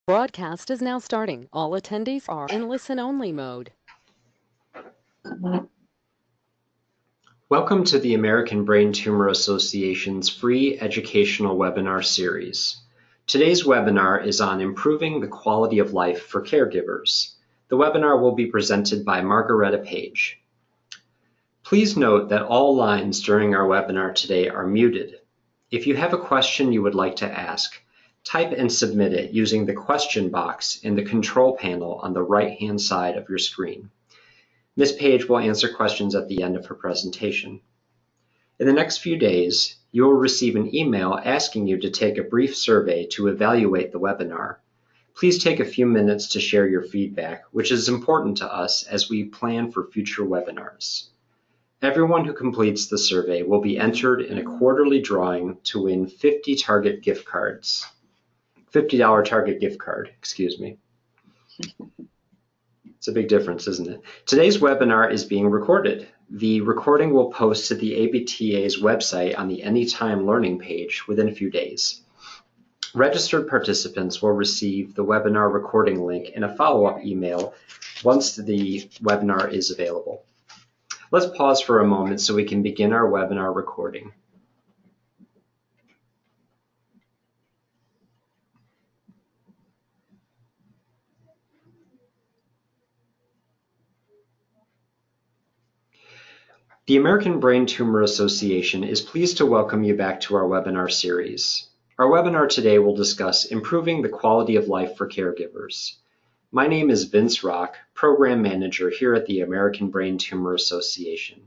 Broadcast is now starting. All attendees are in listen-only mode. Welcome to the American Brain Tumor Association's free educational webinar series. Today's webinar is on improving the quality of life for caregivers. The webinar will be presented by Margaretta Page. Please note that all lines during our webinar today are muted. If you have a question you would like to ask, type and submit it using the question box in the control panel on the right-hand side of your screen. Ms. Page will answer questions at the end of her presentation. In the next few days, you will receive an email asking you to take a brief survey to evaluate the webinar. Please take a few minutes to share your feedback, which is important to us as we plan for future webinars. Everyone who completes the survey will be entered in a quarterly drawing to win $50 Target gift cards. $50 Target gift card, excuse me. It's a big difference, isn't it? Today's webinar is being recorded. The recording will post to the ABTA's website on the Anytime Learning page within a few days. Registered participants will receive the webinar recording link in a follow-up email once the webinar is available. Let's pause for a moment so we can begin our webinar recording. The American Brain Tumor Association is pleased to welcome you back to our webinar series. Our webinar today will discuss improving the quality of life for caregivers. My name is Vince Rock, Program Manager here at the American Brain Tumor Association.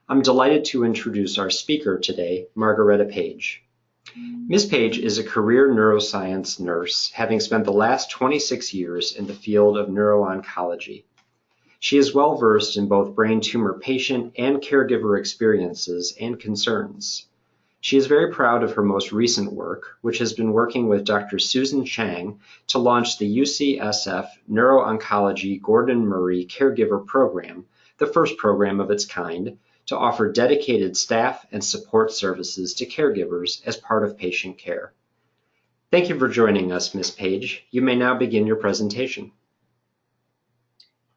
I'm delighted to introduce our speaker today, Margaretta Page. Ms. Page is a career neuroscience nurse, having spent the last 26 years in the field of neuro-oncology. She is well versed in both brain tumor patient and caregiver experiences and concerns. She is very proud of her most recent work, which has been working with Dr. Susan Chang to launch the UCSF Neuro-Oncology Gordon Murray Caregiver Program, the first program of its kind, to offer dedicated staff and support services to caregivers as part of patient care. Thank you for joining us, Ms. Page. You may now begin your presentation.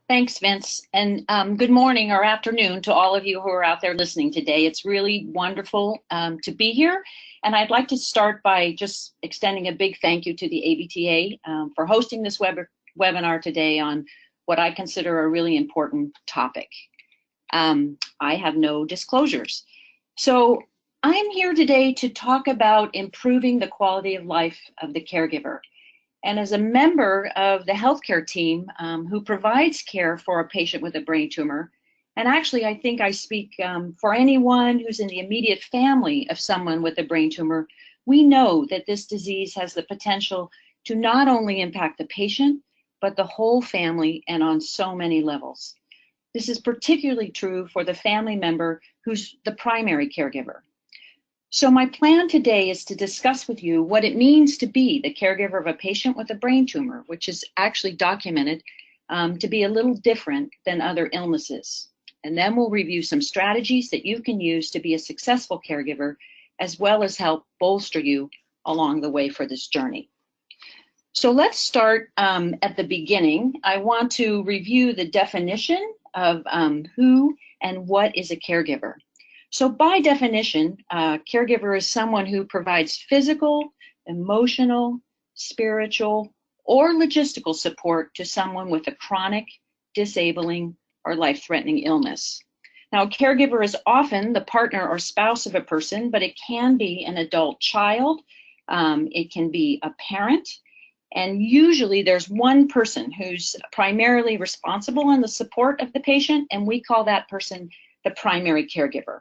Thanks, Vince, and good morning or afternoon to all of you who are out there listening today. It's really wonderful to be here, and I'd like to start by just extending a big thank you to the ABTA for hosting this webinar today on what I consider a really important topic. I have no disclosures. So I'm here today to talk about improving the quality of life of the caregiver. And as a member of the healthcare team who provides care for a patient with a brain tumor, and actually I think I speak for anyone who's in the immediate family of someone with a brain tumor, we know that this disease has the potential to not only impact the patient, but the whole family and on so many levels. This is particularly true for the family member who's the primary caregiver. So my plan today is to discuss with you what it means to be the caregiver of a patient with a brain tumor, which is actually documented to be a little different than other illnesses. And then we'll review some strategies that you can use to be a successful caregiver, as well as help bolster you along the way for this journey. So let's start at the beginning. I want to review the definition of who and what is a caregiver. So by definition, a caregiver is someone who provides physical, emotional, spiritual, or logistical support to someone with a chronic, disabling, or life-threatening illness. Now, a caregiver is often the partner or spouse of a person, but it can be an adult child, it can be a parent, and usually there's one person who's primarily responsible in the support of the patient, and we call that person the primary caregiver.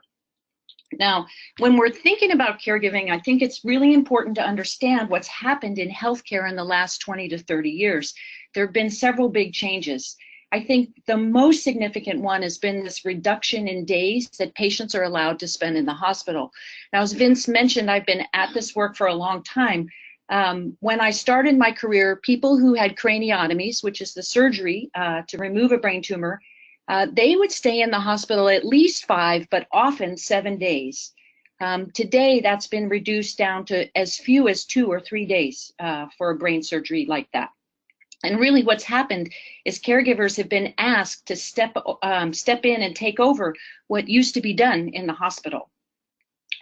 Now, when we're thinking about caregiving, I think it's really important to understand what's happened in healthcare in the last 20 to 30 years. There have been several big changes. I think the most significant one has been this reduction in days that patients are allowed to spend in the hospital. Now, as Vince mentioned, I've been at this work for a long time. When I started my career, people who had craniotomies, which is the surgery to remove a brain tumor, they would stay in the hospital at least 5, but often 7 days. Today, that's been reduced down to as few as 2 or 3 days for a brain surgery like that. And really what's happened is caregivers have been asked to step in and take over what used to be done in the hospital.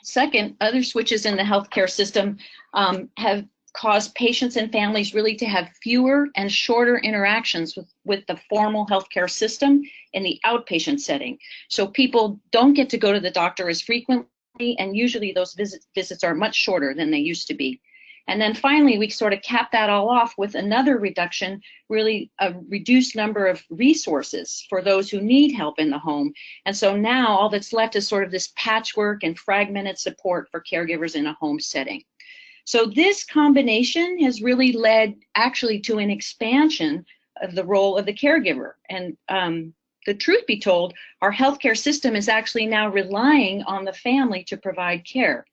Second, other switches in the healthcare system have caused patients and families really to have fewer and shorter interactions with the formal healthcare system in the outpatient setting. So people don't get to go to the doctor as frequently, and usually those visits are much shorter than they used to be. And then finally, we sort of cap that all off with another reduction, really a reduced number of resources for those who need help in the home. And so now all that's left is sort of this patchwork and fragmented support for caregivers in a home setting. So this combination has really led actually to an expansion of the role of the caregiver. And the truth be told, our healthcare system is actually now relying on the family to provide care.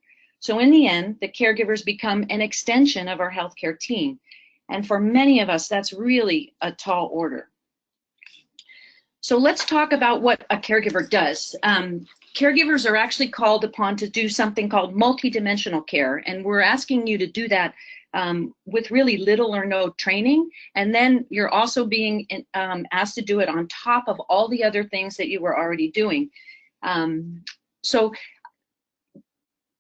So in the end, the caregivers become an extension of our healthcare team. And for many of us, that's really a tall order. So let's talk about what a caregiver does. Caregivers are actually called upon to do something called multidimensional care, and we're asking you to do that with really little or no training. And then you're also being asked to do it on top of all the other things that you were already doing. So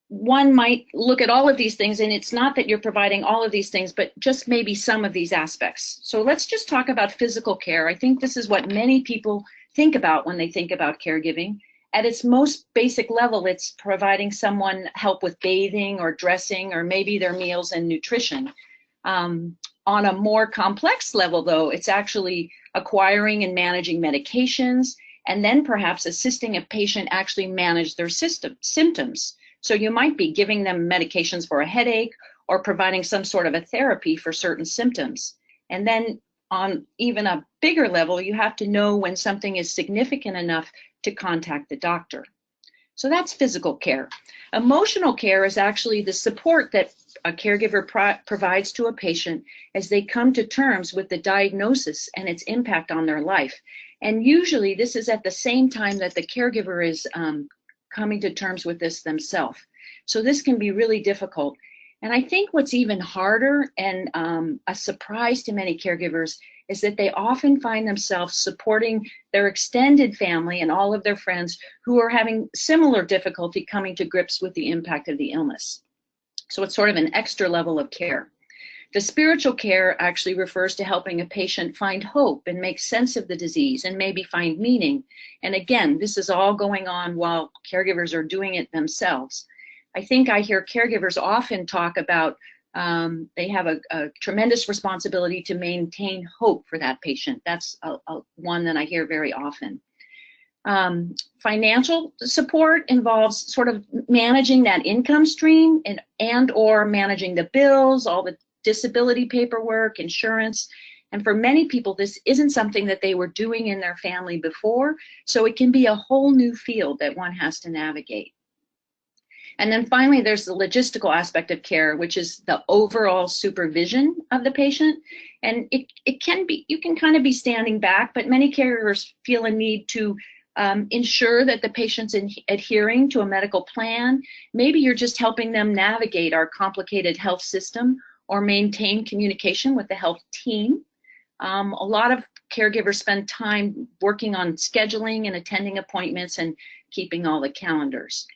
one might look at all of these things, and it's not that you're providing all of these things, but just maybe some of these aspects. So let's just talk about physical care. I think this is what many people think about when they think about caregiving. At its most basic level, it's providing someone help with bathing or dressing or maybe their meals and nutrition. On a more complex level, though, it's actually acquiring and managing medications, and then perhaps assisting a patient actually manage their symptoms. So you might be giving them medications for a headache or providing some sort of a therapy for certain symptoms. And then on even a bigger level, you have to know when something is significant enough to contact the doctor. So that's physical care. Emotional care is actually the support that a caregiver provides to a patient as they come to terms with the diagnosis and its impact on their life. And usually this is at the same time that the caregiver is coming to terms with this themselves. So this can be really difficult. And I think what's even harder and a surprise to many caregivers is that they often find themselves supporting their extended family and all of their friends who are having similar difficulty coming to grips with the impact of the illness. So it's sort of an extra level of care. The spiritual care actually refers to helping a patient find hope and make sense of the disease and maybe find meaning. And again, this is all going on while caregivers are doing it themselves. I think I hear caregivers often talk about they have a tremendous responsibility to maintain hope for that patient. That's one that I hear very often. Financial support involves sort of managing that income stream and or managing the bills, all the disability paperwork, insurance. And for many people, this isn't something that they were doing in their family before. So it can be a whole new field that one has to navigate. And then finally, there's the logistical aspect of care, which is the overall supervision of the patient. And it can be, you can kind of be standing back, but many caregivers feel a need to ensure that the patient's adhering to a medical plan. Maybe you're just helping them navigate our complicated health system or maintain communication with the health team. A lot of caregivers spend time working on scheduling and attending appointments and keeping all the calendars.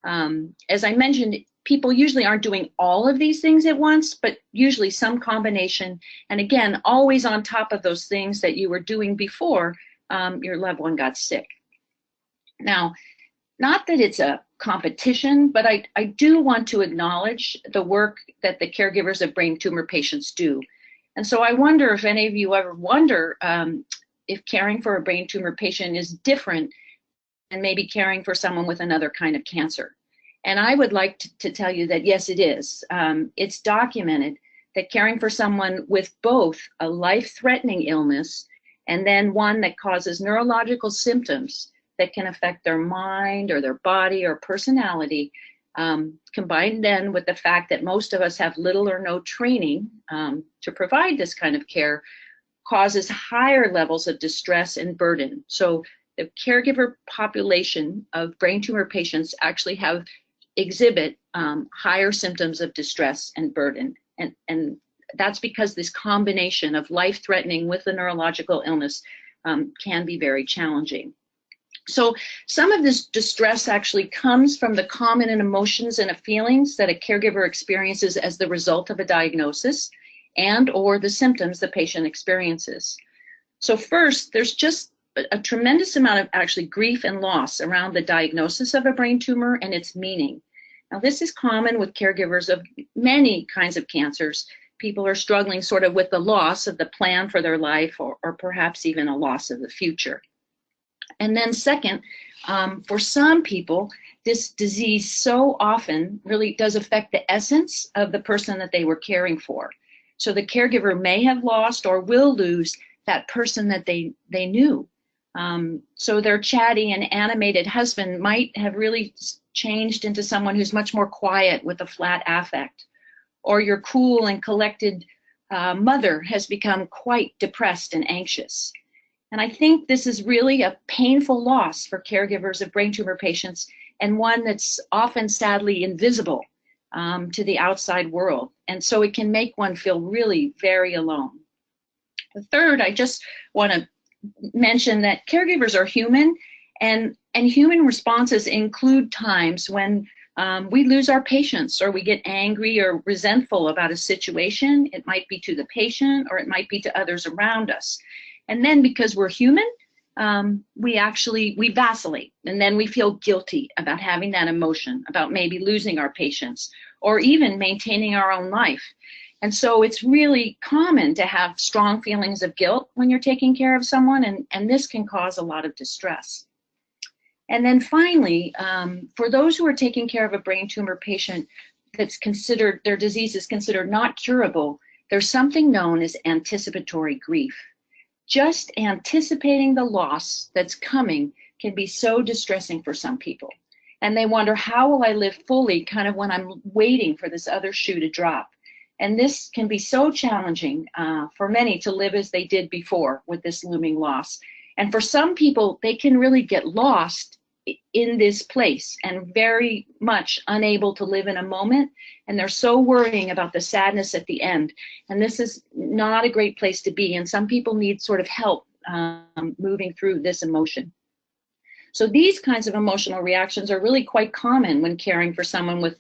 As I mentioned, people usually aren't doing all of these things at once, but usually some combination. And again, always on top of those things that you were doing before your loved one got sick. Now, not that it's a competition, but I do want to acknowledge the work that the caregivers of brain tumor patients do. And so I wonder if any of you ever wonder if caring for a brain tumor patient is different than maybe caring for someone with another kind of cancer. And I would like to tell you that yes, it is. It's documented that caring for someone with both a life-threatening illness and then one that causes neurological symptoms that can affect their mind or their body or personality, combined then with the fact that most of us have little or no training to provide this kind of care, causes higher levels of distress and burden. So the caregiver population of brain tumor patients actually have exhibit higher symptoms of distress and burden. And that's because this combination of life-threatening with a neurological illness can be very challenging. So some of this distress actually comes from the common emotions and feelings that a caregiver experiences as the result of a diagnosis and or the symptoms the patient experiences. So first, there's just a tremendous amount of actually grief and loss around the diagnosis of a brain tumor and its meaning. Now, this is common with caregivers of many kinds of cancers. People are struggling sort of with the loss of the plan for their life or perhaps even a loss of the future. And then second, for some people, this disease so often really does affect the essence of the person that they were caring for. So the caregiver may have lost or will lose that person that they knew. So their chatty and animated husband might have really changed into someone who's much more quiet with a flat affect. Or your cool and collected mother has become quite depressed and anxious. And I think this is really a painful loss for caregivers of brain tumor patients, and one that's often sadly invisible to the outside world. And so it can make one feel really very alone. The third, I just want to mention that caregivers are human, and human responses include times when we lose our patience or we get angry or resentful about a situation. It might be to the patient or it might be to others around us. And then because we're human, we vacillate, and then we feel guilty about having that emotion, about maybe losing our patience or even maintaining our own life. And so it's really common to have strong feelings of guilt when you're taking care of someone, and this can cause a lot of distress. And then finally, for those who are taking care of a brain tumor patient that's considered, their disease is considered not curable, there's something known as anticipatory grief. Just anticipating the loss that's coming can be so distressing for some people. And they wonder, how will I live fully kind of when I'm waiting for this other shoe to drop? And this can be so challenging for many to live as they did before with this looming loss. And for some people, they can really get lost in this place and very much unable to live in a moment. And they're so worrying about the sadness at the end. And this is not a great place to be. And some people need sort of help moving through this emotion. So these kinds of emotional reactions are really quite common when caring for someone with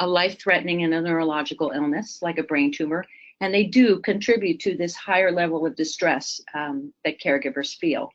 a life-threatening and a neurological illness, like a brain tumor. And they do contribute to this higher level of distress that caregivers feel.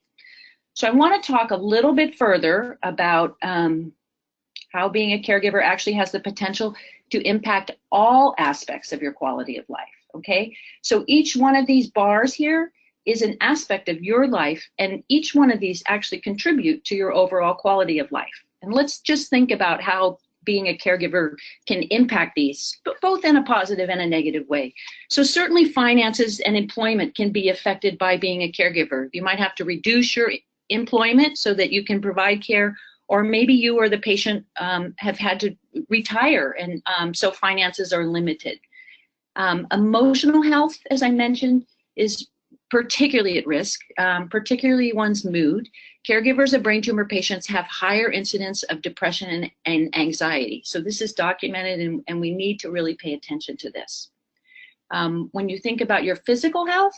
So I want to talk a little bit further about how being a caregiver actually has the potential to impact all aspects of your quality of life, okay? So each one of these bars here is an aspect of your life, and each one of these actually contribute to your overall quality of life. And let's just think about how being a caregiver can impact these, both in a positive and a negative way. So certainly finances and employment can be affected by being a caregiver. You might have to reduce your employment so that you can provide care, or maybe you or the patient have had to retire, and so finances are limited. Emotional health, as I mentioned, is particularly at risk, particularly one's mood. Caregivers of brain tumor patients have higher incidence of depression and anxiety. So this is documented, and we need to really pay attention to this. When you think about your physical health,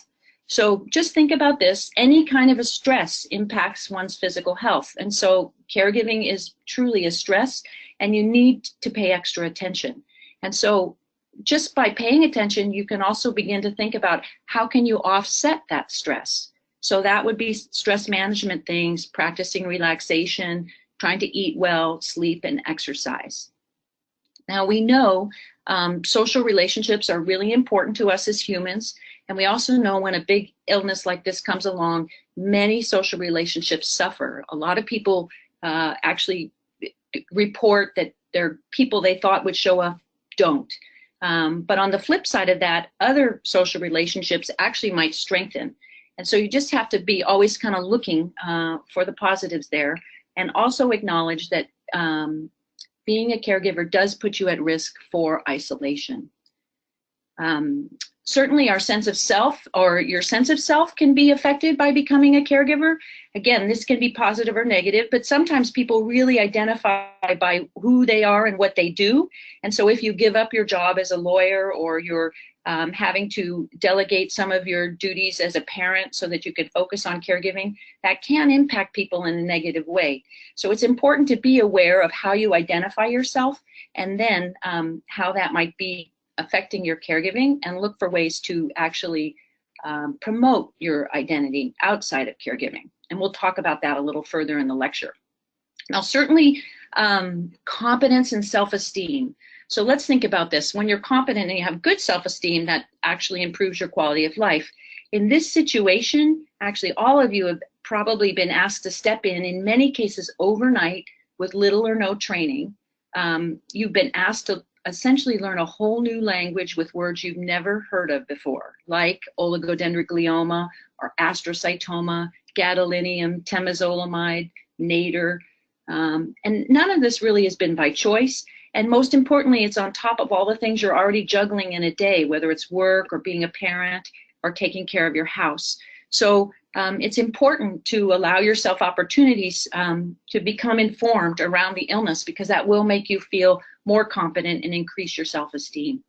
so just think about this, any kind of a stress impacts one's physical health. And so caregiving is truly a stress, and you need to pay extra attention. And so just by paying attention, you can also begin to think about how can you offset that stress. So that would be stress management things, practicing relaxation, trying to eat well, sleep, and exercise. Now we know social relationships are really important to us as humans. And we also know when a big illness like this comes along, many social relationships suffer. A lot of people actually report that their people they thought would show up don't. But on the flip side of that, other social relationships actually might strengthen. And so you just have to be always kind of looking for the positives there, and also acknowledge that being a caregiver does put you at risk for isolation. Certainly our sense of self, or your sense of self, can be affected by becoming a caregiver. Again, this can be positive or negative, but sometimes people really identify by who they are and what they do. And so if you give up your job as a lawyer, or you're having to delegate some of your duties as a parent so that you can focus on caregiving, that can impact people in a negative way. So it's important to be aware of how you identify yourself, and then how that might be affecting your caregiving, and look for ways to actually promote your identity outside of caregiving. And we'll talk about that a little further in the lecture. Now, certainly competence and self-esteem. So let's think about this. When you're competent and you have good self-esteem, that actually improves your quality of life. In this situation, actually all of you have probably been asked to step in many cases overnight with little or no training. You've been asked to essentially learn a whole new language with words you've never heard of before, like oligodendroglioma or astrocytoma, gadolinium, temozolomide, nadir. And none of this really has been by choice. And most importantly, it's on top of all the things you're already juggling in a day, whether it's work or being a parent or taking care of your house. So it's important to allow yourself opportunities to become informed around the illness, because that will make you feel more competent and increase your self-esteem.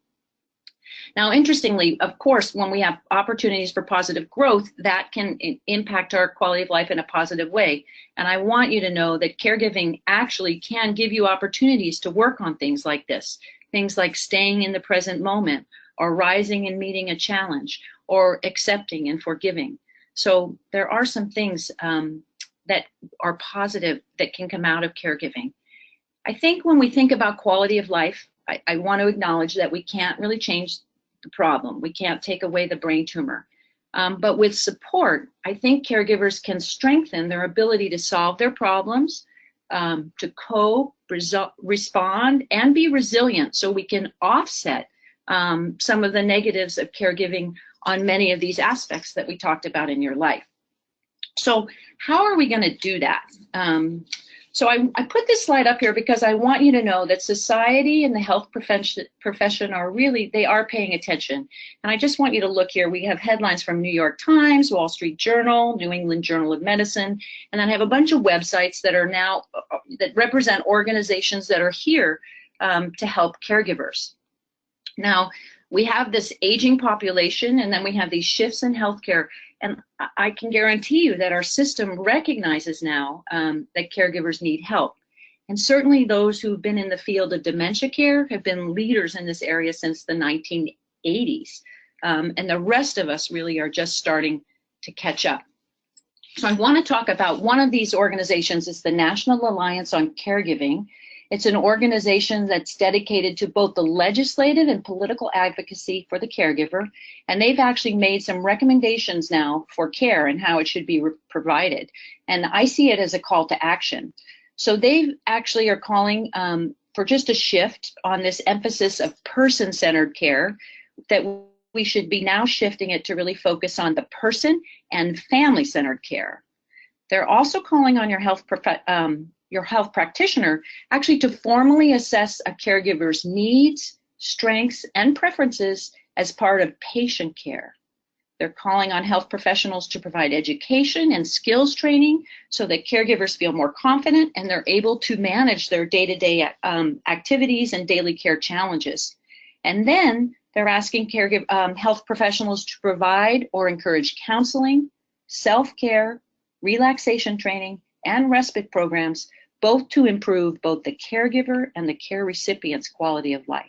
Now, interestingly, of course, when we have opportunities for positive growth, that can impact our quality of life in a positive way. And I want you to know that caregiving actually can give you opportunities to work on things like this, things like staying in the present moment, or rising and meeting a challenge, or accepting and forgiving. So there are some things that are positive that can come out of caregiving. I think when we think about quality of life, I want to acknowledge that we can't really change the problem. We can't take away the brain tumor. But with support, I think caregivers can strengthen their ability to solve their problems, to cope, respond, and be resilient, so we can offset some of the negatives of caregiving on many of these aspects that we talked about in your life. So how are we going to do that? So I put this slide up here because I want you to know that society and the health profession are really, they are paying attention. And I just want you to look here. We have headlines from New York Times, Wall Street Journal, New England Journal of Medicine, and then I have a bunch of websites that are now, that represent organizations that are here to help caregivers. Now, we have this aging population, and then we have these shifts in healthcare. And I can guarantee you that our system recognizes now that caregivers need help. And certainly those who've been in the field of dementia care have been leaders in this area since the 1980s. And the rest of us really are just starting to catch up. So I want to talk about one of these organizations. It's the National Alliance on Caregiving. It's an organization that's dedicated to both the legislative and political advocacy for the caregiver, and they've actually made some recommendations now for care and how it should be provided. And I see it as a call to action. So they actually are calling for just a shift on this emphasis of person-centered care, that we should be now shifting it to really focus on the person and family-centered care. They're also calling on your health practitioner actually to formally assess a caregiver's needs, strengths, and preferences as part of patient care. They're calling on health professionals to provide education and skills training so that caregivers feel more confident and they're able to manage their day-to-day activities and daily care challenges. And then they're asking health professionals to provide or encourage counseling, self-care, relaxation training, and respite programs, both to improve both the caregiver and the care recipient's quality of life.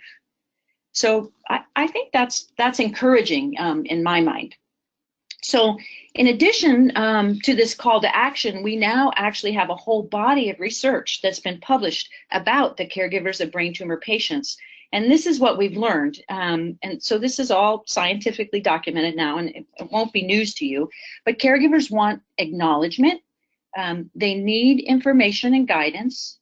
So I think that's encouraging in my mind. So in addition to this call to action, we now actually have a whole body of research that's been published about the caregivers of brain tumor patients. And this is what we've learned. And so this is all scientifically documented now, and it won't be news to you, but caregivers want acknowledgement. They need information and guidance.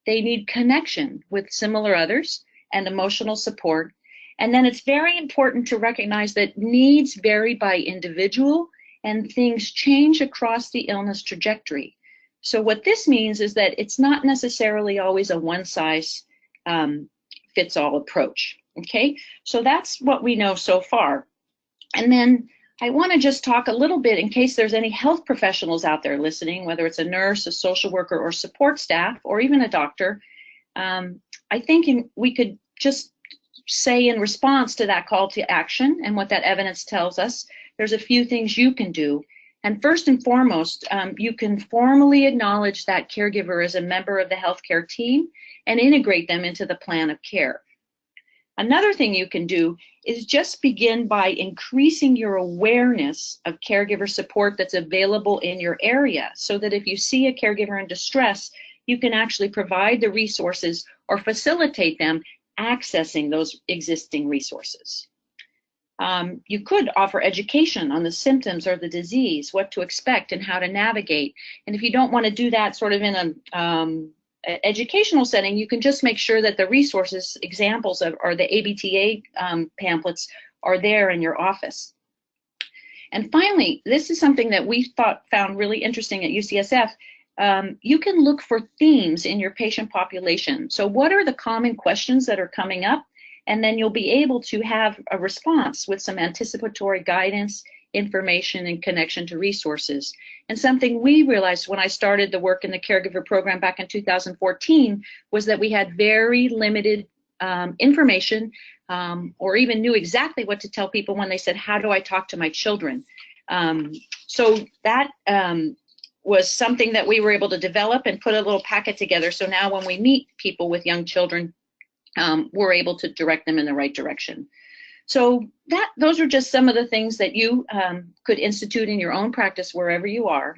They need connection with similar others and emotional support. And then it's very important to recognize that needs vary by individual and things change across the illness trajectory. So what this means is that it's not necessarily always a one-size-fits-all approach, okay? So that's what we know so far. And then I want to just talk a little bit in case there's any health professionals out there listening, whether it's a nurse, a social worker, or support staff, or even a doctor. I think we could just say in response to that call to action and what that evidence tells us, there's a few things you can do. And first and foremost, you can formally acknowledge that caregiver as a member of the healthcare team and integrate them into the plan of care. Another thing you can do is just begin by increasing your awareness of caregiver support that's available in your area, so that if you see a caregiver in distress, you can actually provide the resources or facilitate them accessing those existing resources. You could offer education on the symptoms or the disease, what to expect and how to navigate. And if you don't want to do that sort of in an educational setting, you can just make sure that the resources, examples of, or the ABTA pamphlets are there in your office. And finally, this is something that we found really interesting at UCSF. You can look for themes in your patient population. So what are the common questions that are coming up? And then you'll be able to have a response with some anticipatory guidance, information, and connection to resources. And something we realized when I started the work in the Caregiver program back in 2014 was that we had very limited information, or even knew exactly what to tell people when they said, how do I talk to my children? So that was something that we were able to develop and put a little packet together. So now when we meet people with young children, we're able to direct them in the right direction. So those are just some of the things that you could institute in your own practice wherever you are.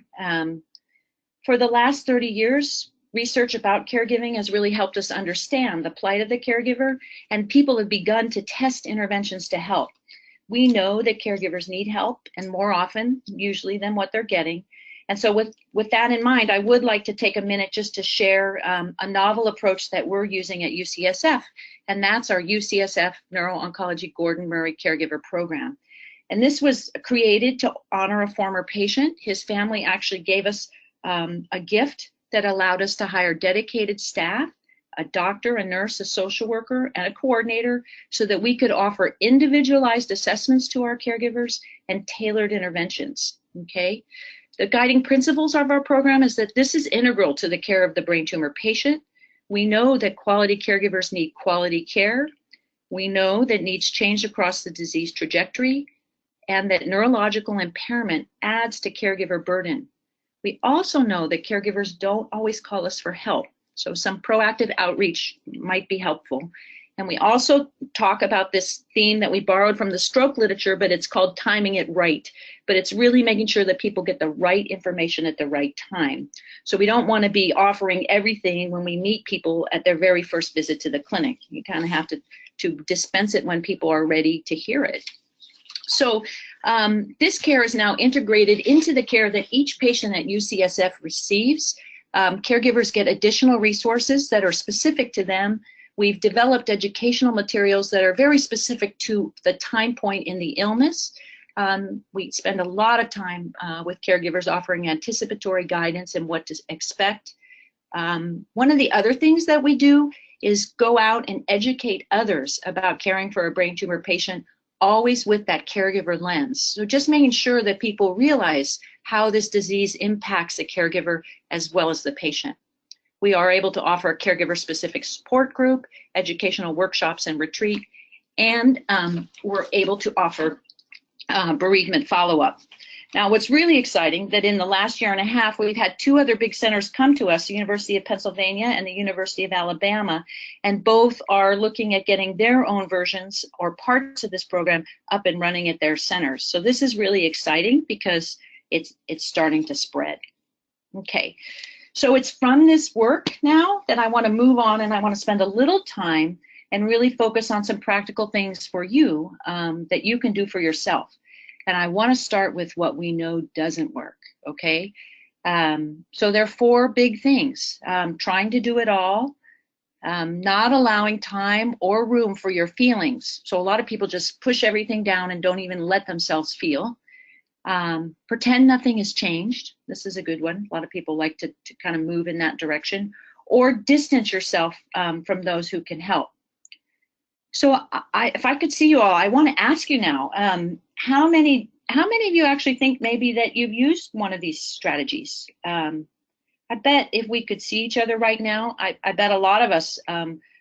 For the last 30 years, research about caregiving has really helped us understand the plight of the caregiver, and people have begun to test interventions to help. We know that caregivers need help, and more often, usually, than what they're getting. And so with that in mind, I would like to take a minute just to share a novel approach that we're using at UCSF, and that's our UCSF Neuro-Oncology Gordon Murray Caregiver Program. And this was created to honor a former patient. His family actually gave us a gift that allowed us to hire dedicated staff, a doctor, a nurse, a social worker, and a coordinator, so that we could offer individualized assessments to our caregivers and tailored interventions, okay? The guiding principles of our program is that this is integral to the care of the brain tumor patient. We know that quality caregivers need quality care. We know that needs change across the disease trajectory, and that neurological impairment adds to caregiver burden. We also know that caregivers don't always call us for help, so some proactive outreach might be helpful. And we also talk about this theme that we borrowed from the stroke literature, but it's called timing it right. But it's really making sure that people get the right information at the right time. So we don't want to be offering everything when we meet people at their very first visit to the clinic. You kind of have to dispense it when people are ready to hear it. So this care is now integrated into the care that each patient at UCSF receives. Caregivers get additional resources that are specific to them. We've developed educational materials that are very specific to the time point in the illness. We spend a lot of time with caregivers offering anticipatory guidance and what to expect. One of the other things that we do is go out and educate others about caring for a brain tumor patient, always with that caregiver lens. So just making sure that people realize how this disease impacts the caregiver as well as the patient. We are able to offer a caregiver-specific support group, educational workshops and retreat, and we're able to offer bereavement follow-up. Now, what's really exciting that in the last year and a half, we've had two other big centers come to us, the University of Pennsylvania and the University of Alabama, and both are looking at getting their own versions or parts of this program up and running at their centers. So this is really exciting because it's starting to spread. Okay. So it's from this work now that I want to move on, and I want to spend a little time and really focus on some practical things for you that you can do for yourself. And I want to start with what we know doesn't work, okay? So there are four big things. Trying to do it all, not allowing time or room for your feelings. So a lot of people just push everything down and don't even let themselves feel. Pretend nothing has changed. This is a good one. A lot of people like to kind of move in that direction. Or distance yourself from those who can help. So if I could see you all, I want to ask you now, how many of you actually think maybe that you've used one of these strategies? I bet if we could see each other right now, I bet a lot of us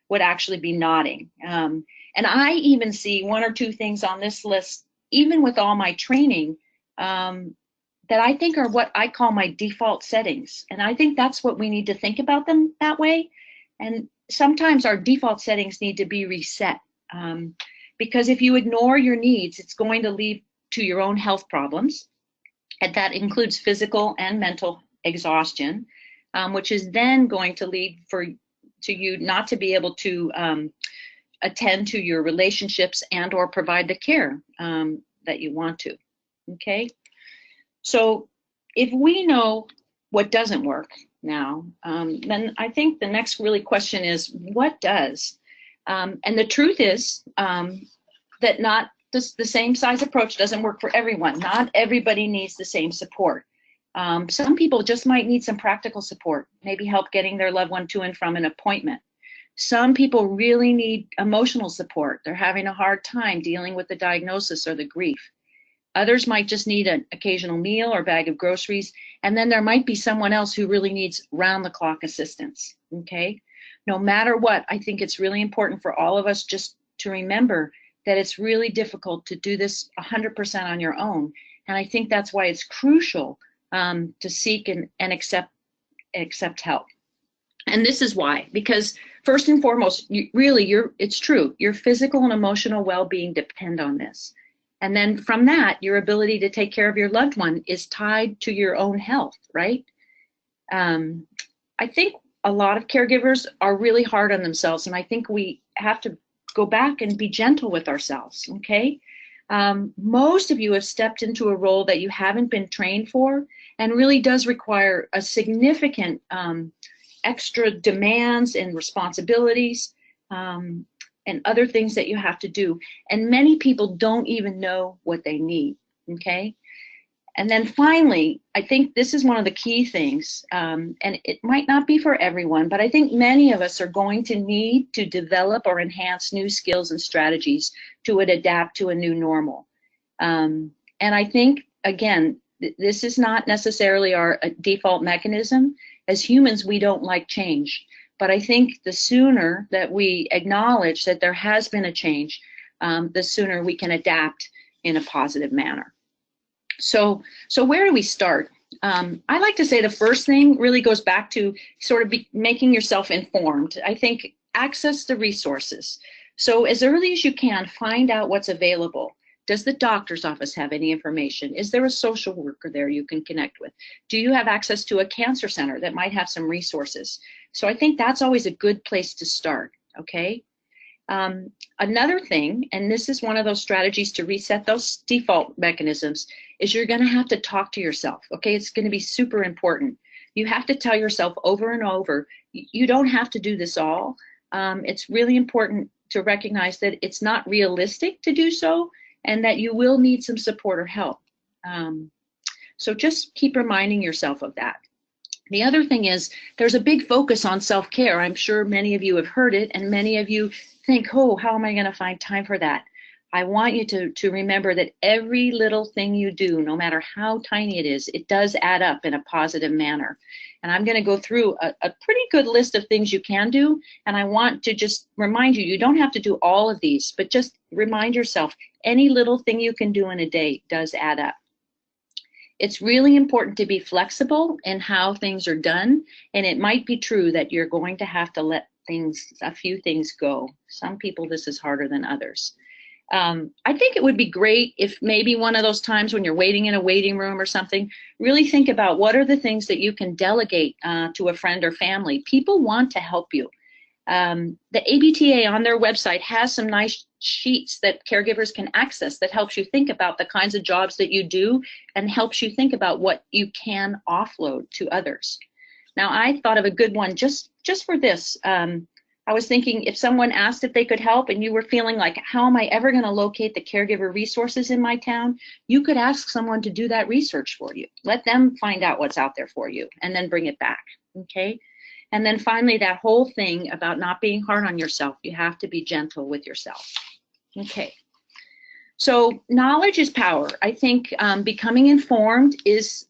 would actually be nodding. And I even see one or two things on this list, even with all my training, that I think are what I call my default settings. And I think that's what we need to think about them that way. And sometimes our default settings need to be reset. Because if you ignore your needs, it's going to lead to your own health problems. And that includes physical and mental exhaustion, which is then going to lead to you not to be able to attend to your relationships and or provide the care that you want to. Okay, so if we know what doesn't work now, then I think the next really question is, what does? And the truth is that not the same size approach doesn't work for everyone. Not everybody needs the same support. Some people just might need some practical support, maybe help getting their loved one to and from an appointment. Some people really need emotional support. They're having a hard time dealing with the diagnosis or the grief. Others might just need an occasional meal or bag of groceries. And then there might be someone else who really needs round-the-clock assistance, okay? No matter what, I think it's really important for all of us just to remember that it's really difficult to do this 100% on your own. And I think that's why it's crucial to seek and accept help. And this is why, because first and foremost, it's true, your physical and emotional well-being depend on this. And then from that, your ability to take care of your loved one is tied to your own health, right? I think a lot of caregivers are really hard on themselves, and I think we have to go back and be gentle with ourselves, okay? Most of you have stepped into a role that you haven't been trained for and really does require a significant extra demands and responsibilities and other things that you have to do. And many people don't even know what they need, okay? And then finally, I think this is one of the key things, and it might not be for everyone, but I think many of us are going to need to develop or enhance new skills and strategies to adapt to a new normal. And I think, again, this is not necessarily our default mechanism. As humans, we don't like change. But I think the sooner that we acknowledge that there has been a change, the sooner we can adapt in a positive manner. So where do we start? I like to say the first thing really goes back to sort of making yourself informed. I think access the resources. So as early as you can, find out what's available. Does the doctor's office have any information? Is there a social worker there you can connect with? Do you have access to a cancer center that might have some resources? So I think that's always a good place to start, okay? Another thing, and this is one of those strategies to reset those default mechanisms, is you're gonna have to talk to yourself, okay? It's gonna be super important. You have to tell yourself over and over, you don't have to do this all. It's really important to recognize that it's not realistic to do so, and that you will need some support or help. So just keep reminding yourself of that. The other thing is, there's a big focus on self-care. I'm sure many of you have heard it, and many of you think, oh, how am I gonna find time for that? I want you to remember that every little thing you do, no matter how tiny it is, it does add up in a positive manner. And I'm gonna go through a pretty good list of things you can do, and I want to just remind you, you don't have to do all of these, but just remind yourself, any little thing you can do in a day does add up. It's really important to be flexible in how things are done, and it might be true that you're going to have to let a few things go. Some people, this is harder than others. I think it would be great if maybe one of those times when you're waiting in a waiting room or something, really think about what are the things that you can delegate to a friend or family. People want to help you. The ABTA on their website has some nice sheets that caregivers can access that helps you think about the kinds of jobs that you do and helps you think about what you can offload to others. Now, I thought of a good one just for this. I was thinking, if someone asked if they could help and you were feeling like, how am I ever going to locate the caregiver resources in my town? You could ask someone to do that research for you. Let them find out what's out there for you and then bring it back, okay? And then finally, that whole thing about not being hard on yourself. You have to be gentle with yourself. Okay. So knowledge is power. I think becoming informed is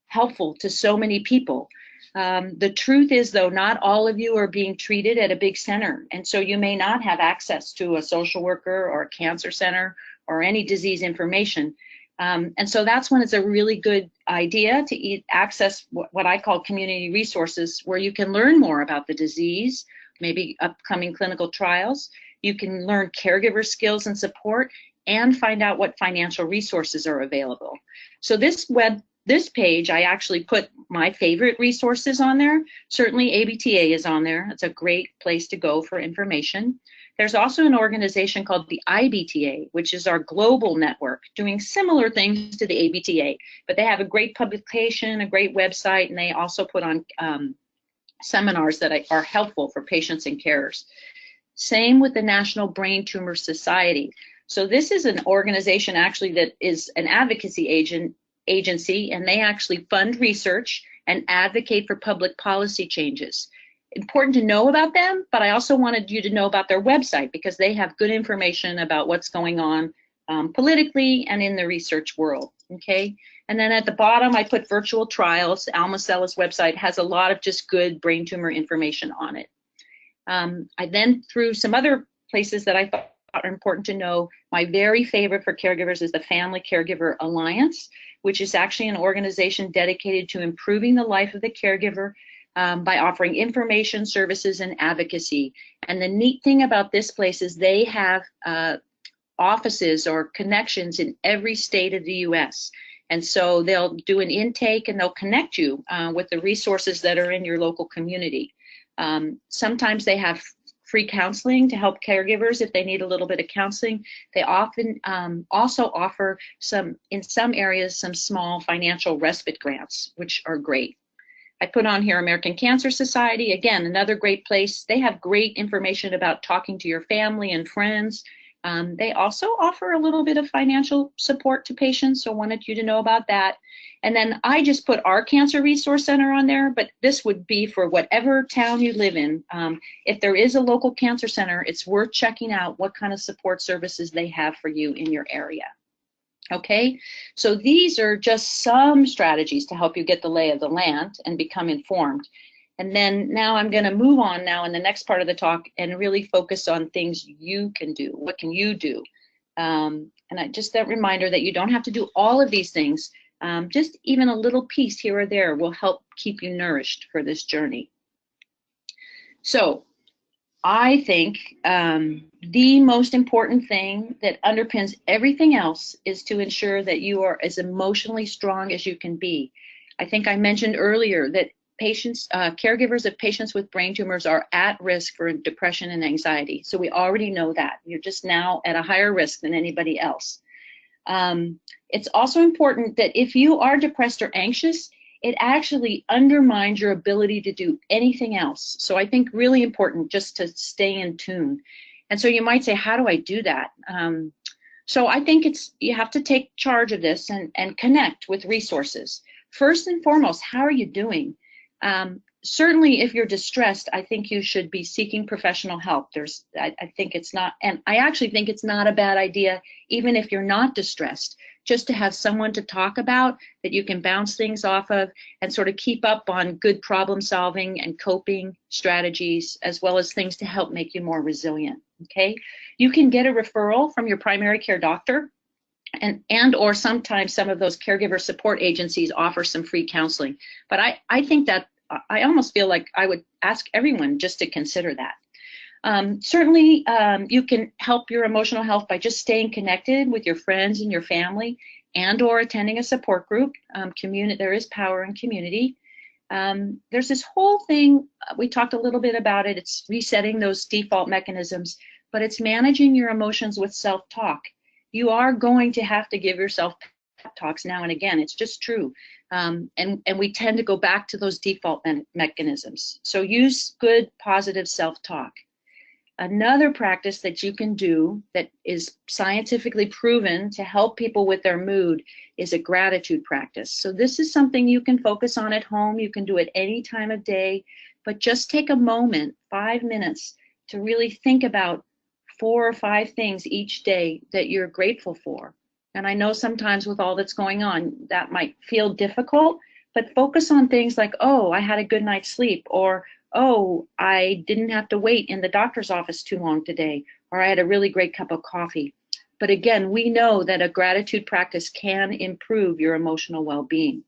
helpful to so many people. The truth is, though, not all of you are being treated at a big center. And so you may not have access to a social worker or a cancer center or any disease information. And so that's when it's a really good idea to access what I call community resources, where you can learn more about the disease, maybe upcoming clinical trials. You can learn caregiver skills and support, and find out what financial resources are available. So this page, I actually put my favorite resources on there. Certainly ABTA is on there. It's a great place to go for information. There's also an organization called the IBTA, which is our global network, doing similar things to the ABTA, but they have a great publication, a great website, and they also put on seminars that are helpful for patients and carers. Same with the National Brain Tumor Society. So this is an organization actually that is an advocacy agency, and they actually fund research and advocate for public policy changes. Important to know about them, but I also wanted you to know about their website, because they have good information about what's going on politically and in the research world, okay? And then at the bottom, I put virtual trials. Alma Cella's website has a lot of just good brain tumor information on it. I then threw some other places that I thought are important to know. My very favorite for caregivers is the Family Caregiver Alliance, which is actually an organization dedicated to improving the life of the caregiver by offering information, services, and advocacy. And the neat thing about this place is they have offices or connections in every state of the US. And so they'll do an intake and they'll connect you with the resources that are in your local community. Sometimes they have free counseling to help caregivers if they need a little bit of counseling. They often also offer in some areas, some small financial respite grants, which are great. I put on here American Cancer Society, again, another great place. They have great information about talking to your family and friends. They also offer a little bit of financial support to patients, so wanted you to know about that. And then I just put our Cancer Resource Center on there, but this would be for whatever town you live in. If there is a local cancer center, it's worth checking out what kind of support services they have for you in your area. Okay, so these are just some strategies to help you get the lay of the land and become informed. And then now I'm going to move on now in the next part of the talk and really focus on things you can do. What can you do? And just that reminder that you don't have to do all of these things. Just even a little piece here or there will help keep you nourished for this journey. So I think the most important thing that underpins everything else is to ensure that you are as emotionally strong as you can be. I think I mentioned earlier that caregivers of patients with brain tumors are at risk for depression and anxiety. So we already know that. You're just now at a higher risk than anybody else. It's also important that if you are depressed or anxious, it actually undermines your ability to do anything else. So I think really important just to stay in tune. And so you might say, how do I do that? So I think you have to take charge of this and connect with resources. First and foremost, how are you doing? Certainly if you're distressed, I think you should be seeking professional help. I think it's not, and I actually think it's not a bad idea, even if you're not distressed, just to have someone to talk about that you can bounce things off of and sort of keep up on good problem solving and coping strategies, as well as things to help make you more resilient, okay? You can get a referral from your primary care doctor, and or sometimes some of those caregiver support agencies offer some free counseling. But I think that I almost feel like I would ask everyone just to consider that. Certainly, you can help your emotional health by just staying connected with your friends and your family, and or attending a support group. There is power in community. There's this whole thing, we talked a little bit about it, it's resetting those default mechanisms, but it's managing your emotions with self-talk. You are going to have to give yourself pep talks now and again. It's just true. And we tend to go back to those default mechanisms. So use good, positive self-talk. Another practice that you can do that is scientifically proven to help people with their mood is a gratitude practice. So this is something you can focus on at home. You can do it any time of day. but just take a moment, 5 minutes, to really think about 4 or 5 things each day that you're grateful for. And I know sometimes with all that's going on, that might feel difficult, but focus on things like, oh, I had a good night's sleep, or, oh, I didn't have to wait in the doctor's office too long today, or I had a really great cup of coffee. But again, we know that a gratitude practice can improve your emotional well-being.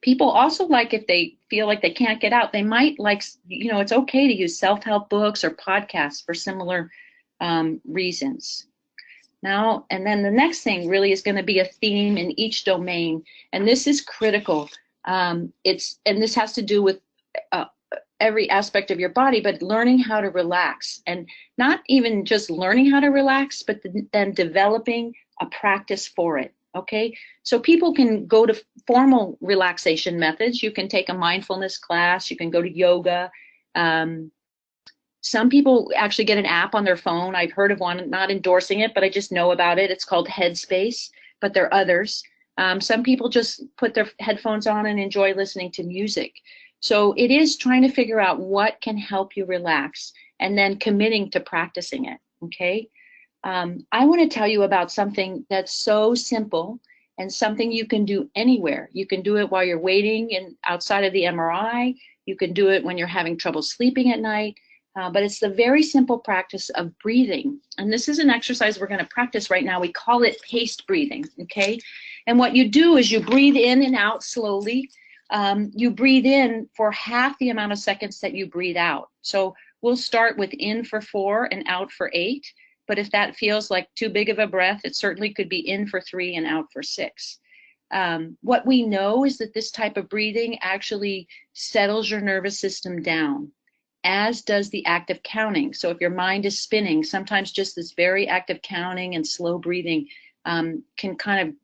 People also like, if they feel like they can't get out, they might like, it's okay to use self-help books or podcasts for similar reasons. Now, and then the next thing really is going to be a theme in each domain, and this is critical. And this has to do with every aspect of your body, but learning how to relax, and not even just learning how to relax, but then developing a practice for it. Okay, so people can go to formal relaxation methods. You can take a mindfulness class. You can go to yoga. Some people actually get an app on their phone. I've heard of one, not endorsing it, but I just know about it. It's called Headspace, but there are others. Some people just put their headphones on and enjoy listening to music. So it is trying to figure out what can help you relax and then committing to practicing it, okay? I want to tell you about something that's so simple and something you can do anywhere. You can do it while you're waiting outside of the MRI. You can do it when you're having trouble sleeping at night. But it's the very simple practice of breathing. And this is an exercise we're going to practice right now. We call it paced breathing, okay? And what you do is you breathe in and out slowly. You breathe in for half the amount of seconds that you breathe out. So we'll start with in for 4 and out for 8. But if that feels like too big of a breath, it certainly could be in for 3 and out for 6. What we know is that this type of breathing actually settles your nervous system down, as does the active counting. So if your mind is spinning, sometimes just this very active counting and slow breathing can kind of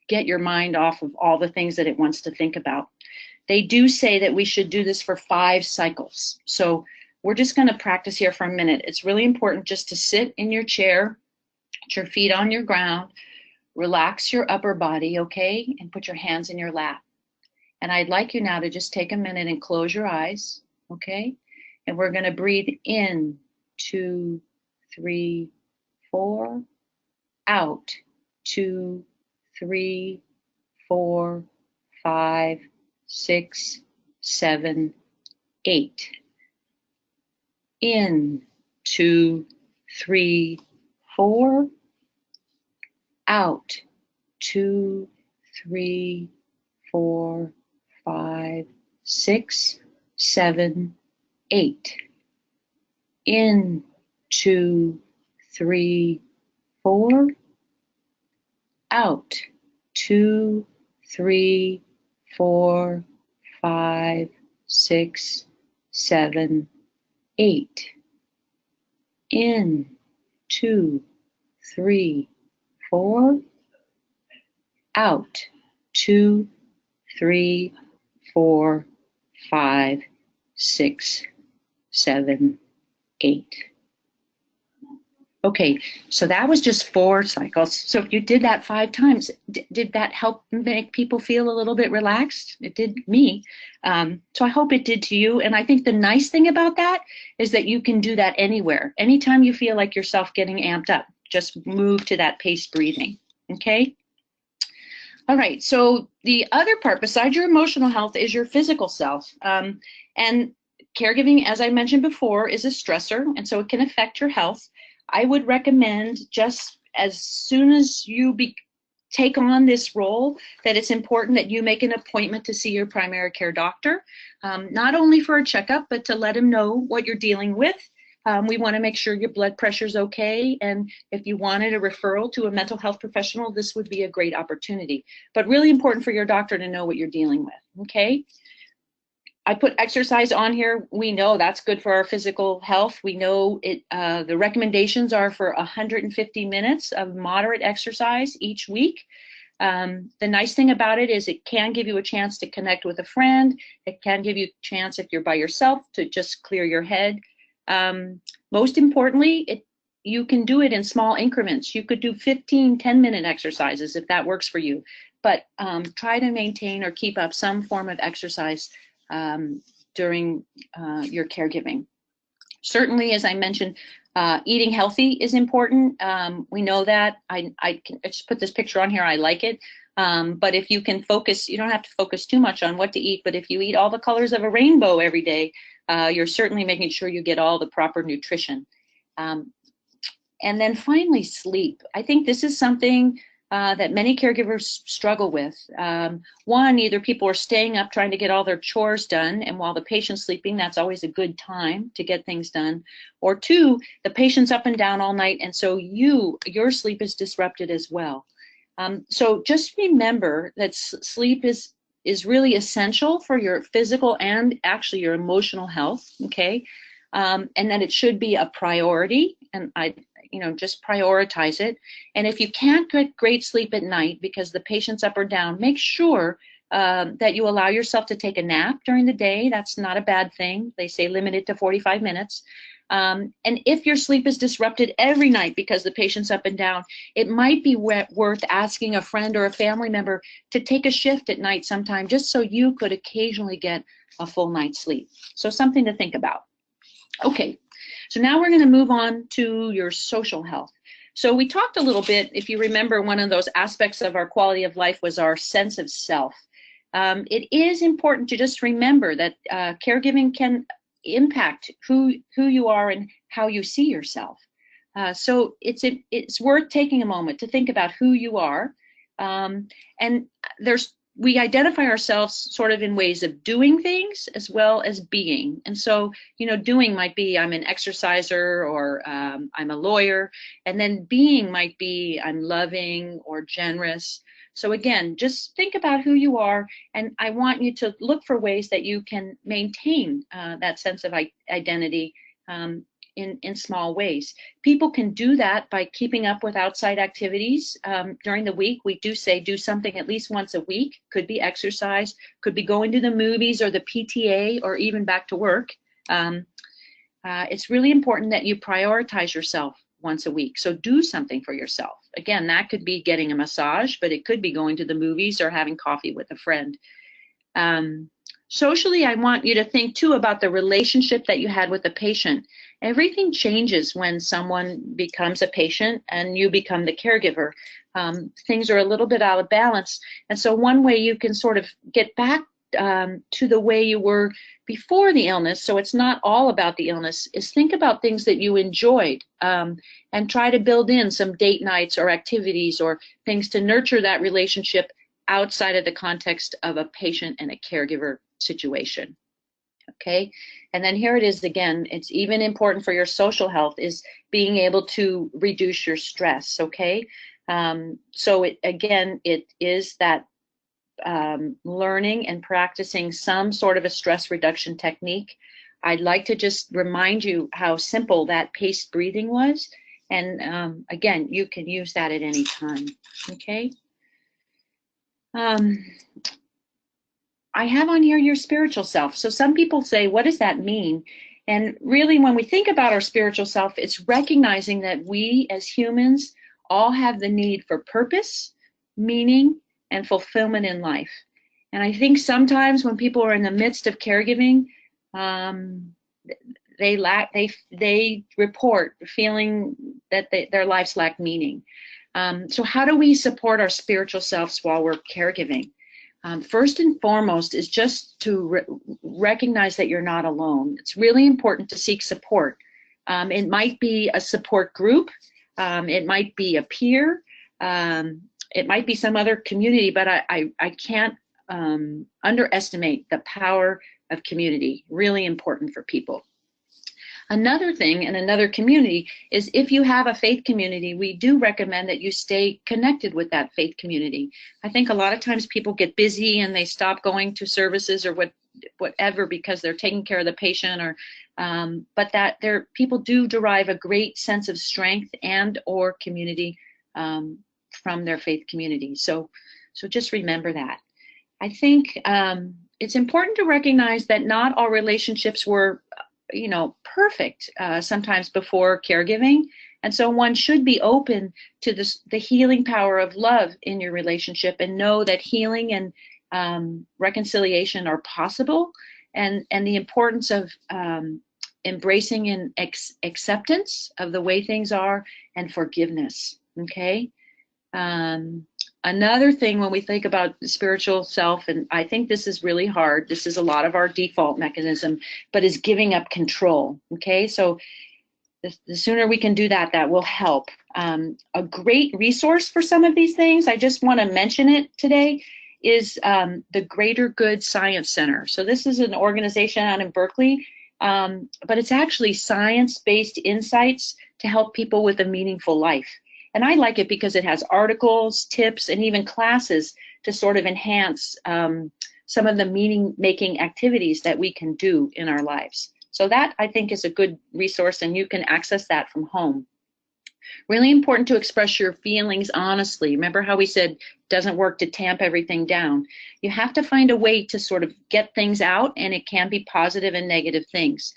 get your mind off of all the things that it wants to think about. They do say that we should do this for 5 cycles. So we're just going to practice here for a minute. It's really important just to sit in your chair, put your feet on your ground, relax your upper body, okay? And put your hands in your lap. And I'd like you now to just take a minute and close your eyes, okay? And we're going to breathe in, 2, 3, 4, out, 2, 3, 4, 5, 6, 7, 8. In, 2, 3, 4. Out, 2, 3, 4, 5, 6, 7, 8. In, 2, 3, 4. Out, 2, 3, 4, 5, 6, 7, 8. In, 2, 3, 4. Out, 2, 3, 4, 5, 6, 7, 8. Okay, so that was just 4 cycles. So if you did that 5 times, did that help make people feel a little bit relaxed? It did me. So I hope it did to you. And I think the nice thing about that is that you can do that anywhere. Anytime you feel like yourself getting amped up, just move to that paced breathing, okay? All right, so the other part besides your emotional health is your physical self. And caregiving, as I mentioned before, is a stressor, and so it can affect your health. I would recommend, just as soon as you take on this role, that it's important that you make an appointment to see your primary care doctor, not only for a checkup, but to let him know what you're dealing with. We want to make sure your blood pressure is okay, and if you wanted a referral to a mental health professional, this would be a great opportunity. But really important for your doctor to know what you're dealing with, okay? I put exercise on here. We know that's good for our physical health. We know it. The recommendations are for 150 minutes of moderate exercise each week. The nice thing about it is it can give you a chance to connect with a friend. It can give you a chance, if you're by yourself, to just clear your head. Most importantly, you can do it in small increments. You could do 15, 10-minute exercises if that works for you. But try to maintain or keep up some form of exercise during your caregiving. Certainly, as I mentioned, eating healthy is important. We know that. I just put this picture on here. I like it. But if you can focus, you don't have to focus too much on what to eat, but if you eat all the colors of a rainbow every day, you're certainly making sure you get all the proper nutrition. And then finally, sleep. I think this is something that many caregivers struggle with. One, either people are staying up trying to get all their chores done, and while the patient's sleeping, that's always a good time to get things done. Or two, the patient's up and down all night, and so your sleep is disrupted as well. So just remember that sleep is really essential for your physical and actually your emotional health, okay? And that it should be a priority, and just prioritize it. And if you can't get great sleep at night because the patient's up or down, make sure that you allow yourself to take a nap during the day. That's not a bad thing. They say limit it to 45 minutes. And if your sleep is disrupted every night because the patient's up and down, it might be worth asking a friend or a family member to take a shift at night sometime, just so you could occasionally get a full night's sleep. So something to think about. Okay, so now we're going to move on to your social health. So we talked a little bit, if you remember, one of those aspects of our quality of life was our sense of self. It is important to just remember that caregiving can impact who you are and how you see yourself. So it's worth taking a moment to think about who you are. And we identify ourselves sort of in ways of doing things as well as being. And so, doing might be I'm an exerciser, or I'm a lawyer. And then being might be I'm loving or generous. So again, just think about who you are, and I want you to look for ways that you can maintain that sense of identity in small ways. People can do that by keeping up with outside activities during the week. We do say do something at least once a week. Could be exercise, could be going to the movies or the PTA, or even back to work. It's really important that you prioritize yourself once a week. So do something for yourself. Again, that could be getting a massage, but it could be going to the movies or having coffee with a friend. Socially, I want you to think too about the relationship that you had with the patient. Everything changes when someone becomes a patient and you become the caregiver. Things are a little bit out of balance. And so one way you can sort of get back to the way you were before the illness, so it's not all about the illness, is think about things that you enjoyed and try to build in some date nights or activities or things to nurture that relationship outside of the context of a patient and a caregiver situation. Okay, and then here it is again, it's even important for your social health is being able to reduce your stress. Okay, so it is that learning and practicing some sort of a stress reduction technique. I'd like to just remind you how simple that paced breathing was, and again, you can use that at any time. Okay. I have on here your spiritual self. So some people say, what does that mean? And really, when we think about our spiritual self, it's recognizing that we as humans all have the need for purpose, meaning, and fulfillment in life. And I think sometimes when people are in the midst of caregiving, they report feeling that their lives lack meaning. So how do we support our spiritual selves while we're caregiving? First and foremost is just to recognize that you're not alone. It's really important to seek support. It might be a support group, it might be a peer, it might be some other community, but I can't underestimate the power of community. Really important for people. Another thing in another community is if you have a faith community, we do recommend that you stay connected with that faith community. I think a lot of times people get busy and they stop going to services or whatever because they're taking care of the patient, or but that people do derive a great sense of strength and or community from their faith community. So just remember that. I think it's important to recognize that not all relationships were perfect sometimes before caregiving. And so one should be open to the healing power of love in your relationship and know that healing and reconciliation are possible. and the importance of embracing and acceptance of the way things are, and forgiveness. Okay. Another thing when we think about the spiritual self, and I think this is really hard, this is a lot of our default mechanism, but is giving up control. Okay, so the sooner we can do that, that will help. A great resource for some of these things, I just want to mention it today, is the Greater Good Science Center. So this is an organization out in Berkeley, but it's actually science-based insights to help people with a meaningful life. And I like it because it has articles, tips, and even classes to sort of enhance some of the meaning-making activities that we can do in our lives. So that, I think, is a good resource, and you can access that from home. Really important to express your feelings honestly. Remember how we said it doesn't work to tamp everything down. You have to find a way to sort of get things out, and it can be positive and negative things.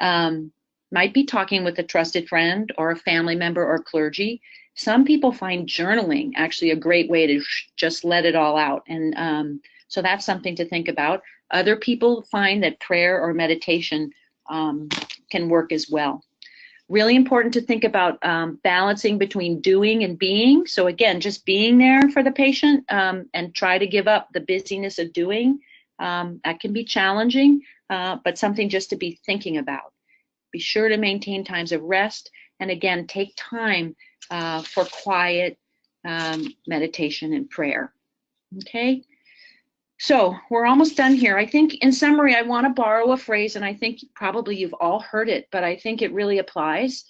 Might be talking with a trusted friend or a family member or clergy. Some people find journaling actually a great way to just let it all out. And so that's something to think about. Other people find that prayer or meditation can work as well. Really important to think about balancing between doing and being. So again, just being there for the patient and try to give up the busyness of doing. That can be challenging, but something just to be thinking about. Be sure to maintain times of rest, and again, take time for quiet meditation and prayer. Okay, so we're almost done here. I think in summary, I want to borrow a phrase, and I think probably you've all heard it, but I think it really applies.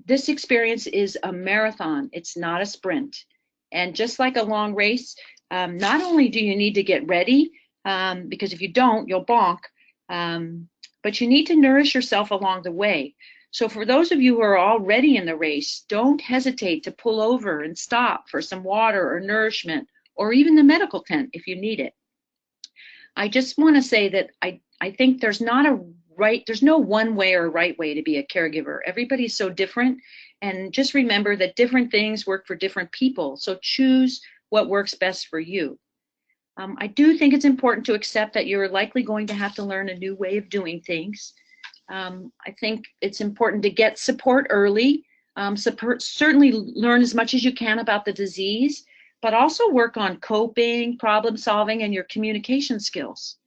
This experience is a marathon, it's not a sprint. And just like a long race, not only do you need to get ready, because if you don't, you'll bonk, but you need to nourish yourself along the way. So for those of you who are already in the race, don't hesitate to pull over and stop for some water or nourishment, or even the medical tent if you need it. I just want to say that I think there's no one way or right way to be a caregiver. Everybody's so different, and just remember that different things work for different people. So choose what works best for you. I do think it's important to accept that you're likely going to have to learn a new way of doing things. I think it's important to get support early. Certainly learn as much as you can about the disease, but also work on coping, problem solving, and your communication skills.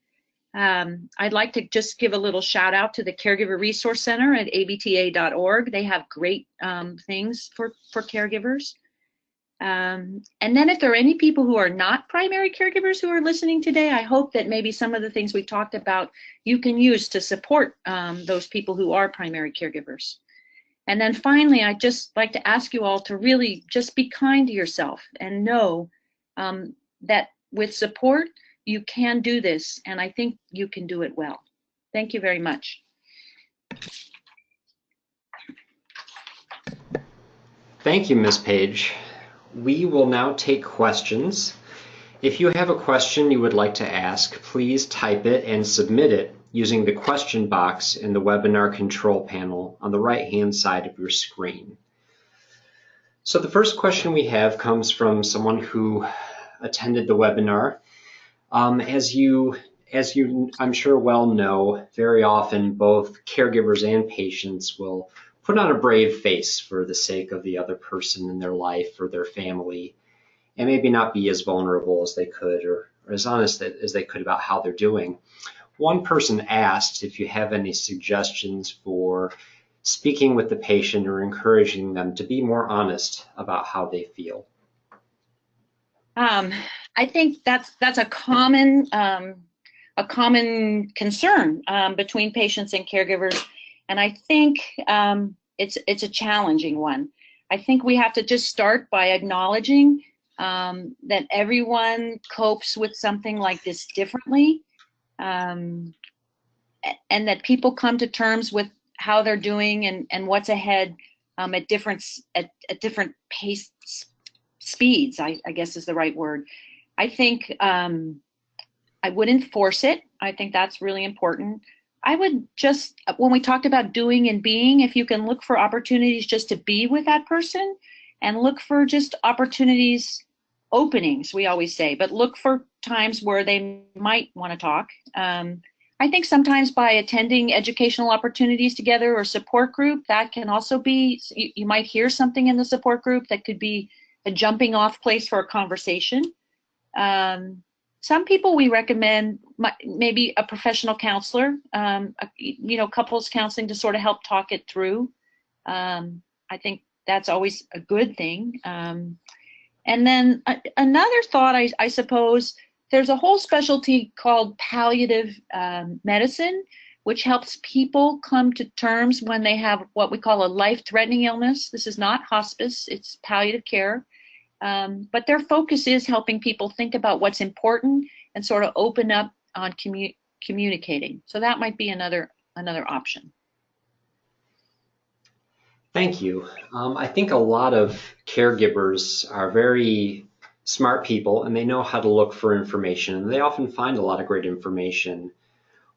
I'd like to just give a little shout out to the Caregiver Resource Center at abta.org. They have great things for caregivers. And then if there are any people who are not primary caregivers who are listening today, I hope that maybe some of the things we talked about you can use to support those people who are primary caregivers. And then finally, I'd just like to ask you all to really just be kind to yourself and know that with support, you can do this, and I think you can do it well. Thank you very much. Thank you, Ms. Page. We will now take questions. If you have a question you would like to ask, please type it and submit it using the question box in the webinar control panel on the right-hand side of your screen. So the first question we have comes from someone who attended the webinar. As you I'm sure well know, very often both caregivers and patients will put on a brave face for the sake of the other person in their life or their family, and maybe not be as vulnerable as they could or as honest as they could about how they're doing. One person asked if you have any suggestions for speaking with the patient or encouraging them to be more honest about how they feel. I think that's a common concern between patients and caregivers, and I think it's a challenging one. I think we have to just start by acknowledging that everyone copes with something like this differently, and that people come to terms with how they're doing and what's ahead at different pace speeds, I guess is the right word. I think I wouldn't force it. I think that's really important. I would just, when we talked about doing and being, if you can look for opportunities just to be with that person and look for just opportunities, openings, we always say, but look for times where they might want to talk. I think sometimes by attending educational opportunities together or support group, that can also be, you might hear something in the support group that could be a jumping off place for a conversation. Some people we recommend maybe a professional counselor, couples counseling to sort of help talk it through. I think that's always a good thing. And then another thought, I suppose, there's a whole specialty called palliative medicine, which helps people come to terms when they have what we call a life-threatening illness. This is not hospice, it's palliative care. But their focus is helping people think about what's important and sort of open up on communicating. So that might be another option. Thank you. I think a lot of caregivers are very smart people and they know how to look for information, and they often find a lot of great information.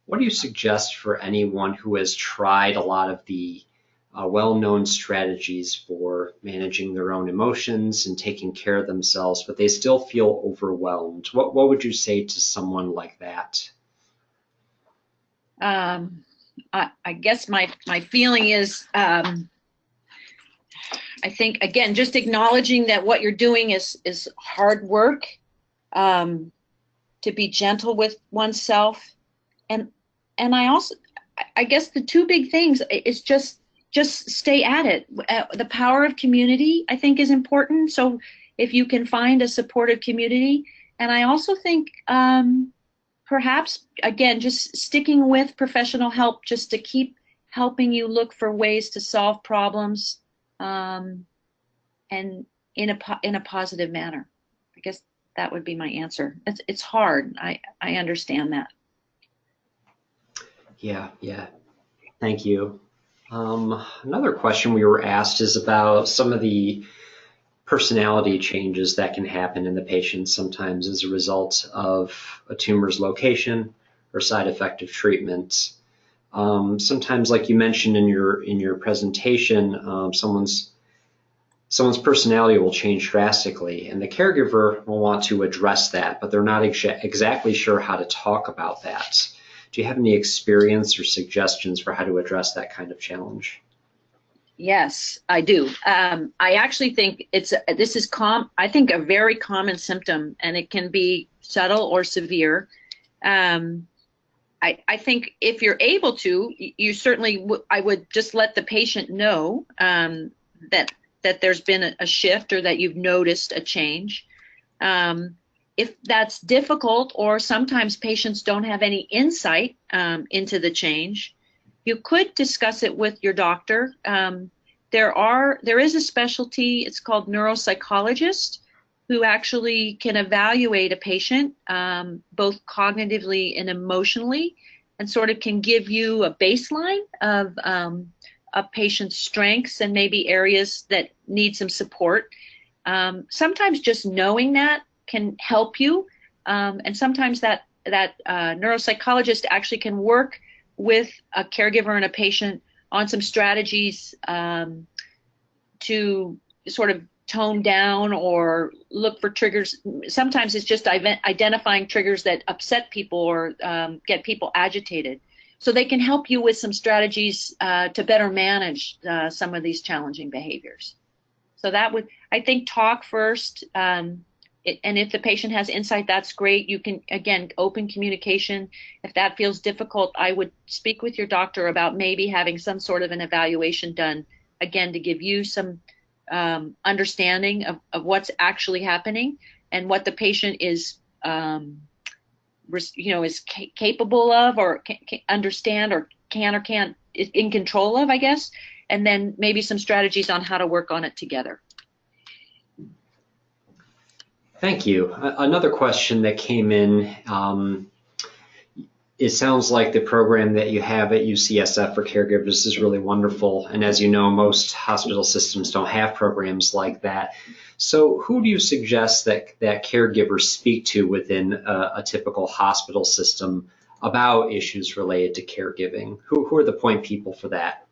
What do you suggest for anyone who has tried a lot of the well-known strategies for managing their own emotions and taking care of themselves, but they still feel overwhelmed? What would you say to someone like that? I guess my feeling is, I think, again, just acknowledging that what you're doing is hard work, to be gentle with oneself. And I guess the two big things is just stay at it. The power of community, I think, is important. So if you can find a supportive community, and I also think perhaps, again, just sticking with professional help just to keep helping you look for ways to solve problems, and in a positive manner. I guess that would be my answer. It's hard. I understand that. Yeah. Thank you. Another question we were asked is about some of the personality changes that can happen in the patient sometimes as a result of a tumor's location or side effect of treatment. Sometimes, like you mentioned in your presentation, someone's personality will change drastically, and the caregiver will want to address that, but they're not exactly sure how to talk about that. Do you have any experience or suggestions for how to address that kind of challenge? Yes, I do. I actually think this is I think a very common symptom, and it can be subtle or severe. I think if you're able to, you certainly I would just let the patient know that there's been a shift or that you've noticed a change. If that's difficult, or sometimes patients don't have any insight into the change, you could discuss it with your doctor. There is a specialty, it's called neuropsychologist, who actually can evaluate a patient both cognitively and emotionally, and sort of can give you a baseline of a patient's strengths and maybe areas that need some support. Sometimes just knowing that can help you, and sometimes that neuropsychologist actually can work with a caregiver and a patient on some strategies to sort of tone down or look for triggers. Sometimes it's just identifying triggers that upset people or get people agitated. So they can help you with some strategies to better manage some of these challenging behaviors. So that would, I think, talk first. And if the patient has insight, that's great. You can, again, open communication. If that feels difficult, I would speak with your doctor about maybe having some sort of an evaluation done, again, to give you some understanding of what's actually happening and what the patient is, is capable of, or can understand, or can or can't, is in control of, I guess, and then maybe some strategies on how to work on it together. Thank you. Another question that came in, it sounds like the program that you have at UCSF for caregivers is really wonderful. And as you know, most hospital systems don't have programs like that. So who do you suggest that caregivers speak to within a typical hospital system about issues related to caregiving? Who are the point people for that?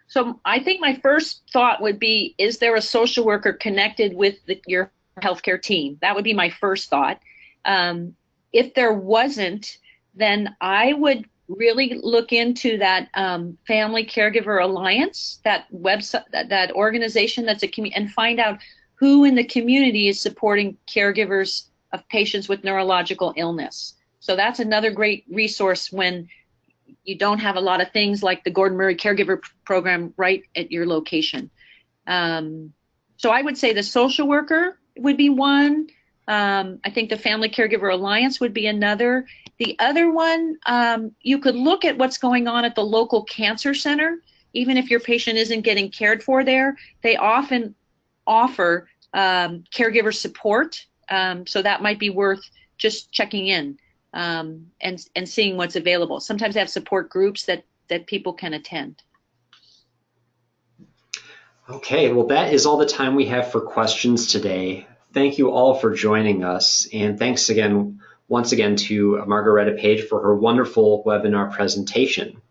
So I think my first thought would be, is there a social worker connected with your healthcare team? That would be my first thought. If there wasn't, then I would really look into that Family Caregiver Alliance, that website, that organization that's a community, and find out who in the community is supporting caregivers of patients with neurological illness. So that's another great resource when you don't have a lot of things like the Gordon Murray Caregiver Program right at your location. So I would say the social worker would be one. I think the Family Caregiver Alliance would be another. The other one, you could look at what's going on at the local cancer center. Even if your patient isn't getting cared for there, they often offer caregiver support. So that might be worth just checking in and seeing what's available. Sometimes they have support groups that people can attend. Okay, well, that is all the time we have for questions today. Thank you all for joining us, and thanks again, once again, to Margaretta Page for her wonderful webinar presentation.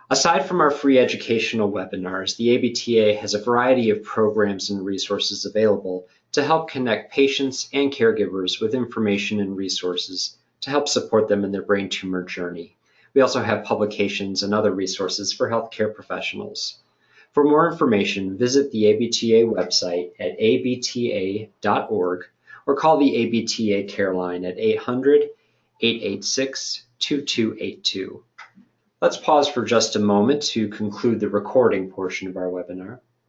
Aside from our free educational webinars, the ABTA has a variety of programs and resources available to help connect patients and caregivers with information and resources to help support them in their brain tumor journey. We also have publications and other resources for healthcare professionals. For more information, visit the ABTA website at abta.org or call the ABTA Care Line at 800-886-2282. Let's pause for just a moment to conclude the recording portion of our webinar.